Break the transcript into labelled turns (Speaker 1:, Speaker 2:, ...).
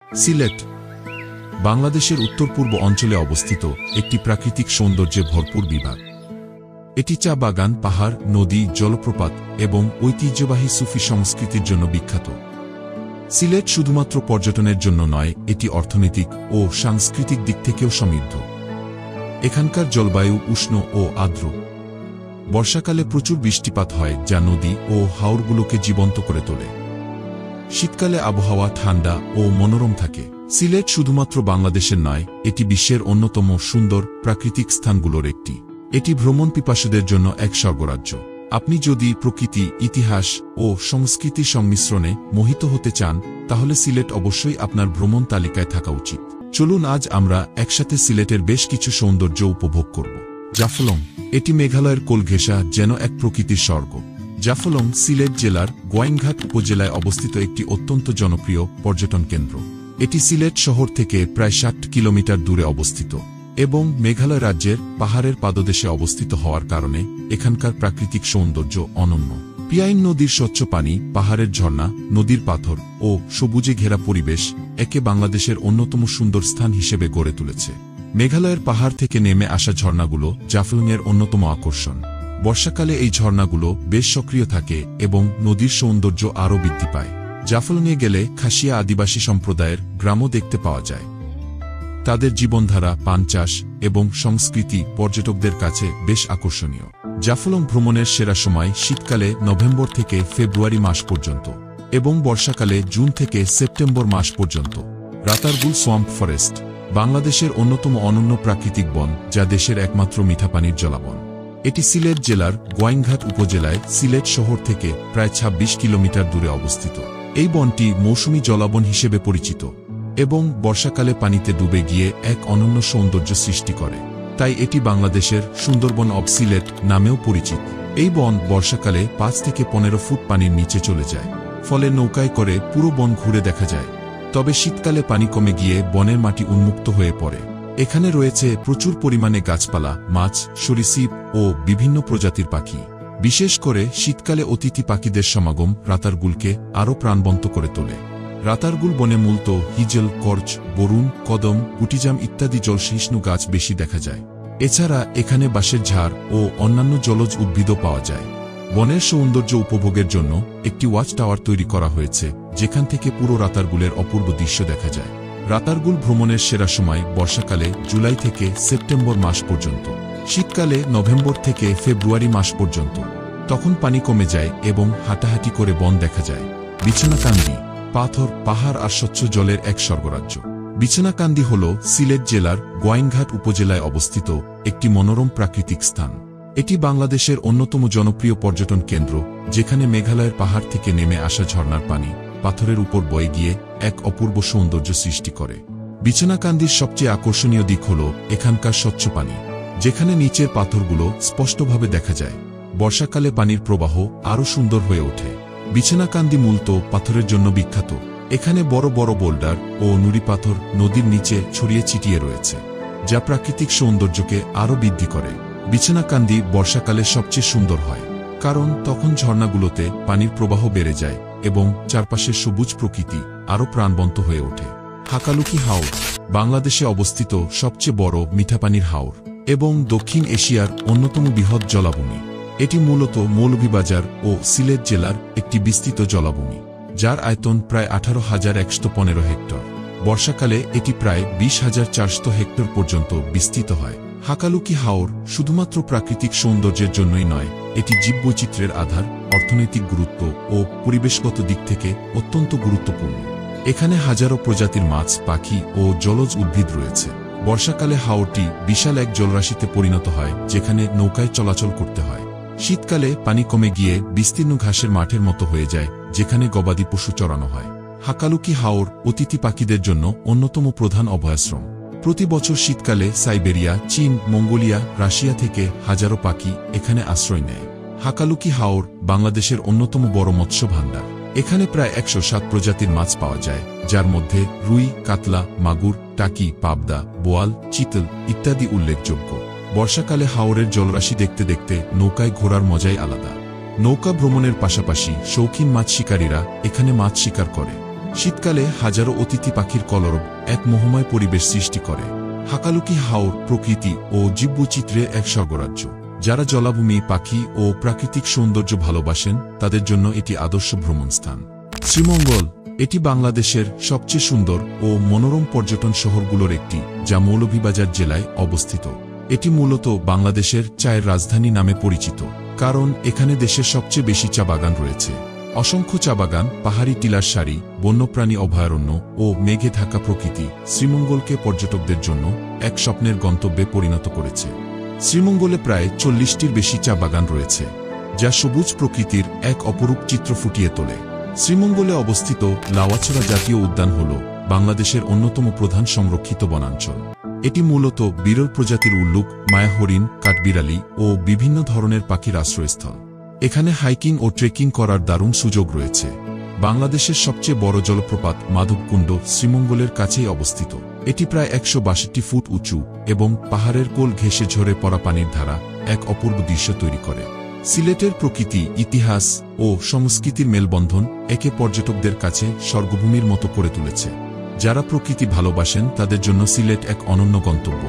Speaker 1: সিলেট বাংলাদেশের উত্তর-পূর্ব অঞ্চলে অবস্থিত একটি প্রাকৃতিক সৌন্দর্যে ভরপুর বিভাগ। এটি চা বাগান, পাহাড়, নদী, জলপ্রপাত এবং ঐতিহ্যবাহী সুফি সংস্কৃতির জন্য বিখ্যাত। সিলেট শুধুমাত্র পর্যটনের জন্য নয়, এটি অর্থনৈতিক ও সাংস্কৃতিক দিক থেকেও সমৃদ্ধ। এখানকার জলবায়ু উষ্ণ ও আর্দ্র। বর্ষাকালে প্রচুর বৃষ্টিপাত হয়, যা নদী ও হাওরগুলোকে জীবন্ত করে তোলে। শীতকালে আবহাওয়া ঠান্ডা ও মনোরম থাকে। সিলেট শুধুমাত্র বাংলাদেশের নয়, এটি বিশ্বের অন্যতম সুন্দর প্রাকৃতিক স্থানগুলোর একটি। এটি ভ্রমণ পিপাসুদের জন্য এক স্বর্গরাজ্য। আপনি যদি প্রকৃতি, ইতিহাস ও সংস্কৃতির সংমিশ্রণে মোহিত হতে চান, তাহলে সিলেট অবশ্যই আপনার ভ্রমণ তালিকায় থাকা উচিত। চলুন আজ আমরা একসাথে সিলেটের বেশ কিছু সৌন্দর্য উপভোগ করব। জাফলং, এটি মেঘালয়ের কোল ঘেঁষা যেন এক প্রকৃতির স্বর্গ। জাফলং সিলেট জেলার গোয়াইনঘাট উপজেলায় অবস্থিত একটি অত্যন্ত জনপ্রিয় পর্যটন কেন্দ্র। এটি সিলেট শহর থেকে প্রায় ৬০ কিলোমিটার দূরে অবস্থিত এবং মেঘালয় রাজ্যের পাহাড়ের পাদদেশে অবস্থিত হওয়ার কারণে এখানকার প্রাকৃতিক সৌন্দর্য অনন্য। পিয়াইন নদীর স্বচ্ছ পানি, পাহাড়ের ঝর্ণা, নদীর পাথর ও সবুজে ঘেরা পরিবেশ একে বাংলাদেশের অন্যতম সুন্দর স্থান হিসেবে গড়ে তুলেছে। মেঘালয়ের পাহাড় থেকে নেমে আসা ঝর্ণাগুলো জাফলংয়ের অন্যতম আকর্ষণ। বর্ষাকালে এই ঝর্ণাগুলো বেশ সক্রিয় থাকে এবং নদীর সৌন্দর্য আরও বৃদ্ধি পায়। জাফলংয়ে গেলে খাসিয়া আদিবাসী সম্প্রদায়ের গ্রামও দেখতে পাওয়া যায়। তাদের জীবনধারা, পান চাষ এবং সংস্কৃতি পর্যটকদের কাছে বেশ আকর্ষণীয়। জাফলং ভ্রমণের সেরা সময় শীতকালে নভেম্বর থেকে ফেব্রুয়ারি মাস পর্যন্ত এবং বর্ষাকালে জুন থেকে সেপ্টেম্বর মাস পর্যন্ত। রাতারগুল সোয়াম্প ফরেস্ট বাংলাদেশের অন্যতম অনন্য প্রাকৃতিক বন, যা দেশের একমাত্র মিঠা পানির জলাবন। এটি সিলেট জেলার গোয়াইনঘাট উপজেলায় সিলেট শহর থেকে প্রায় ২৬ কিলোমিটার দূরে অবস্থিত। এই বনটি মৌসুমী জলাবন হিসেবে পরিচিত এবং বর্ষাকালে পানিতে ডুবে গিয়ে এক অনন্য সৌন্দর্য সৃষ্টি করে। তাই এটি বাংলাদেশের সুন্দরবন অব সিলেট নামেও পরিচিত। এই বন বর্ষাকালে ৫ থেকে ১৫ ফুট পানির নিচে চলে যায়, ফলে নৌকায় করে পুরো বন ঘুরে দেখা যায়। তবে শীতকালে পানি কমে গিয়ে বনের মাটি উন্মুক্ত হয়ে পড়ে। এখানে রয়েছে প্রচুর পরিমাণে গাছপালা, মাছ, সরীসৃপ ও বিভিন্ন প্রজাতির পাখি। বিশেষ করে শীতকালে অতিথি পাখিদের সমাগম রাতারগুলকে আরও প্রাণবন্ত করে তোলে। রাতারগুল বনে মূলত হিজল, করচ, বরুণ, কদম, গুটিজাম ইত্যাদি জলসহিষ্ণু গাছ বেশি দেখা যায়। এছাড়া এখানে বাঁশের ঝাড় ও অন্যান্য জলজ উদ্ভিদও পাওয়া যায়। বনের সৌন্দর্য উপভোগের জন্য একটি ওয়াচ টাওয়ার তৈরি করা হয়েছে, যেখান থেকে পুরো রাতারগুলের অপূর্ব দৃশ্য দেখা যায়। রাতারগুল ভ্রমণের সেরা সময় বর্ষাকালে জুলাই থেকে সেপ্টেম্বর মাস পর্যন্ত, শীতকালে নভেম্বর থেকে ফেব্রুয়ারি মাস পর্যন্ত। তখন পানি কমে যায় এবং হাঁটাহাঁটি করে বন দেখা যায়। বিছনাকান্দি পাথর, পাহাড় আর স্বচ্ছ জলের এক স্বর্গরাজ্য। বিছনাকান্দি হল সিলেট জেলার গোয়াইনঘাট উপজেলায় অবস্থিত একটি মনোরম প্রাকৃতিক স্থান। এটি বাংলাদেশের অন্যতম জনপ্রিয় পর্যটন কেন্দ্র, যেখানে মেঘালয়ের পাহাড় থেকে নেমে আসা ঝর্ণার পানি পাথরের উপর বয়ে গিয়ে এক অপূর্ব সৌন্দর্য সৃষ্টি করে। বিছনাকান্দির সবচেয়ে আকর্ষণীয় দিক হল এখানকার স্বচ্ছ পানি, যেখানে নিচের পাথরগুলো স্পষ্টভাবে দেখা যায়। বর্ষাকালে পানির প্রবাহ আরও সুন্দর হয়ে ওঠে। বিছনাকান্দি মূলত পাথরের জন্য বিখ্যাত। এখানে বড় বড় বোল্ডার ও নুড়ি পাথর নদীর নিচে ছড়িয়ে ছিটিয়ে রয়েছে, যা প্রাকৃতিক সৌন্দর্যকে আরও বৃদ্ধি করে। বিছনাকান্দি বর্ষাকালে সবচেয়ে সুন্দর হয়, কারণ তখন ঝর্ণাগুলোতে পানির প্রবাহ বেড়ে যায় এবং চারপাশের সবুজ প্রকৃতি আরও প্রাণবন্ত হয়ে ওঠে। হাকালুকি হাওর বাংলাদেশে অবস্থিত সবচেয়ে বড় মিঠাপানির হাওর এবং দক্ষিণ এশিয়ার অন্যতম বৃহৎ জলাভূমি। এটি মূলত মৌলভীবাজার ও সিলেট জেলার একটি বিস্তৃত জলাভূমি, যার আয়তন প্রায় ১৮,১১৫ হেক্টর। বর্ষাকালে এটি প্রায় ২০,৪০০ হেক্টর পর্যন্ত বিস্তৃত হয়। হাকালুকি হাওর শুধুমাত্র প্রাকৃতিক সৌন্দর্যের জন্যই নয়, এটি জীববৈচিত্র্যের আধার, অর্থনৈতিক গুরুত্ব ও পরিবেশগত দিক থেকে অত্যন্ত গুরুত্বপূর্ণ। এখানে হাজারো প্রজাতির মাছ, পাখি ও জলজ উদ্ভিদ রয়েছে। বর্ষাকালে হাওরটি বিশাল এক জলরাশিতে পরিণত হয়, যেখানে নৌকায় চলাচল করতে হয়। শীতকালে পানি কমে গিয়ে বিস্তীর্ণ ঘাসের মাঠের মতো হয়ে যায়, যেখানে গবাদি পশু চড়ানো হয়। হাকালুকি হাওর অতিথি পাখিদের জন্য অন্যতম প্রধান অভয়াশ্রম। প্রতি বছর শীতকালে সাইবেরিয়া, চীন, মঙ্গোলিয়া, রাশিয়া থেকে হাজারো পাখি এখানে আশ্রয় নেয়। হাকালুকি হাওর বাংলাদেশের অন্যতম বড় মৎস্য ভাণ্ডার। এখানে প্রায় ১০৭ প্রজাতির মাছ পাওয়া যায়, যার মধ্যে রুই, কাতলা, মাগুর, টাকি, পাবদা, বোয়াল, চিতল ইত্যাদি উল্লেখযোগ্য। বর্ষাকালে হাওরের জলরাশি দেখতে দেখতে নৌকায় ঘোরার মজাই আলাদা। নৌকা ভ্রমণের পাশাপাশি শৌখিন মাছ শিকারীরা এখানে মাছ শিকার করে। শীতকালে হাজারো অতিথি পাখির কলরব এক মোহময় পরিবেশ সৃষ্টি করে। হাকালুকি হাওর প্রকৃতি ও জীববৈচিত্র্যে এক স্বর্গরাজ্য। যারা জলাভূমি, পাখি ও প্রাকৃতিক সৌন্দর্য ভালোবাসেন তাদের জন্য এটি আদর্শ ভ্রমণস্থান। শ্রীমঙ্গল এটি বাংলাদেশের সবচেয়ে সুন্দর ও মনোরম পর্যটন শহরগুলোর একটি, যা মৌলভীবাজার জেলায় অবস্থিত। এটি মূলত বাংলাদেশের চায়ের রাজধানী নামে পরিচিত, কারণ এখানে দেশের সবচেয়ে বেশি চা বাগান রয়েছে। অসংখ্য চা বাগান, পাহাড়ি টিলার সারি, বন্যপ্রাণী অভয়ারণ্য ও মেঘে ঢাকা প্রকৃতি শ্রীমঙ্গলকে পর্যটকদের জন্য এক স্বপ্নের গন্তব্যে পরিণত করেছে। শ্রীমঙ্গলে প্রায় 40টির বেশি চা বাগান রয়েছে, যা সবুজ প্রকৃতির এক অপরূপ চিত্র ফুটিয়ে তোলে। শ্রীমঙ্গলে অবস্থিত লাওয়াছড়া জাতীয় উদ্যান হল বাংলাদেশের অন্যতম প্রধান সংরক্ষিত বনাঞ্চল। এটি মূলত বিরল প্রজাতির উল্লুক, মায়া হরিণ, কাঠবিড়ালি ও বিভিন্ন ধরনের পাখির আশ্রয়স্থল। এখানে হাইকিং ও ট্রেকিং করার দারুণ সুযোগ রয়েছে। বাংলাদেশের সবচেয়ে বড় জলপ্রপাত মাধবকুণ্ড শ্রীমঙ্গলের কাছেই অবস্থিত। এটি প্রায় 162 ফুট উঁচু এবং পাহাড়ের কোল ঘেঁষে ঝরে পড়া পানির ধারা এক অপূর্ব দৃশ্য তৈরি করে। সিলেটের প্রকৃতি, ইতিহাস ও সংস্কৃতির মেলবন্ধন একে পর্যটকদের কাছে স্বর্গভূমির মতো করে তুলেছে। যারা প্রকৃতি ভালোবাসেন তাদের জন্য সিলেট এক অনন্য গন্তব্য।